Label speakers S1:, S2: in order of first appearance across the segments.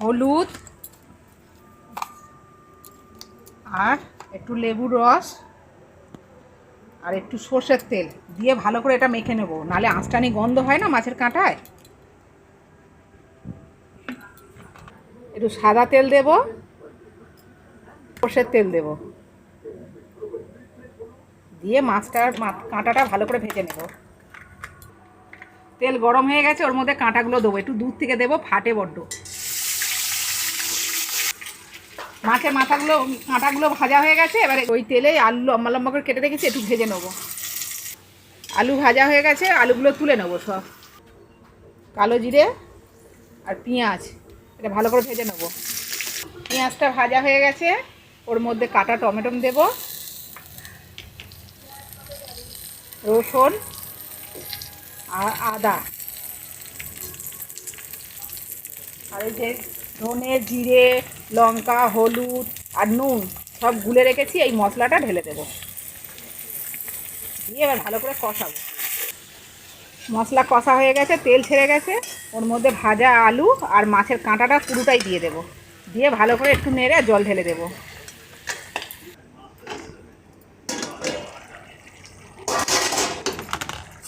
S1: হলুদ আর একটু লেবুর রস আর একটু সর্ষের তেল দিয়ে ভালো করে এটা মেখে নেব, নালে আঁচটানি গন্ধ হয় না মাছের কাঁটায়। একটু সাদা তেল দেব, সর্ষের তেল দেব, দিয়ে কাঁটাটা ভালো করে ভেজে নেব। তেল গরম হয়ে গেছে, ওর মধ্যে কাঁটাগুলো দেবো, একটু দূর থেকে দেবো, ফাটে বড্ড। মাছের কাঁটাগুলো ভাজা হয়ে গেছে, এবারে ওই তেলে আলু লম্বা লম্বা করে কেটে রেখেছি, একটু ভেজে নেবো। আলু ভাজা হয়ে গেছে, আলুগুলো তুলে নেবো সব। কালো জিরে আর পেঁয়াজ এটা ভালো করে ভেজে নেবো। পেঁয়াজটা ভাজা হয়ে গেছে, ওর মধ্যে কাটা টমেটো দেবো, রসুন আর আদা, আর এই যে ধনে জিরে লঙ্কা হলুদ আর নুন সব গুলে রেখেছি, এই মশলাটা ঢেলে দেবো, দিয়ে এবার ভালো করে কষাবো। মশলা কষা হয়ে গেছে, তেল ছেড়ে গেছে, ওর মধ্যে ভাজা আলু আর মাছের কাঁটাটা পুরোটাই দিয়ে দেবো, দিয়ে ভালো করে একটু নেড়ে জল ঢেলে দেবো।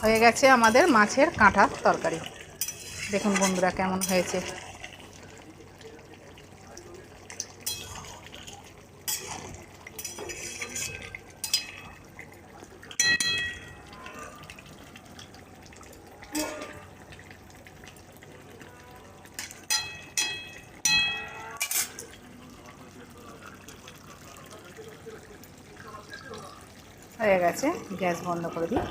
S1: হয়ে গেছে আমাদের মাছের কাঁটার তরকারি। দেখুন বন্ধুরা কেমন হয়েছে। হয়ে গেছে, গ্যাস বন্ধ করে দিই।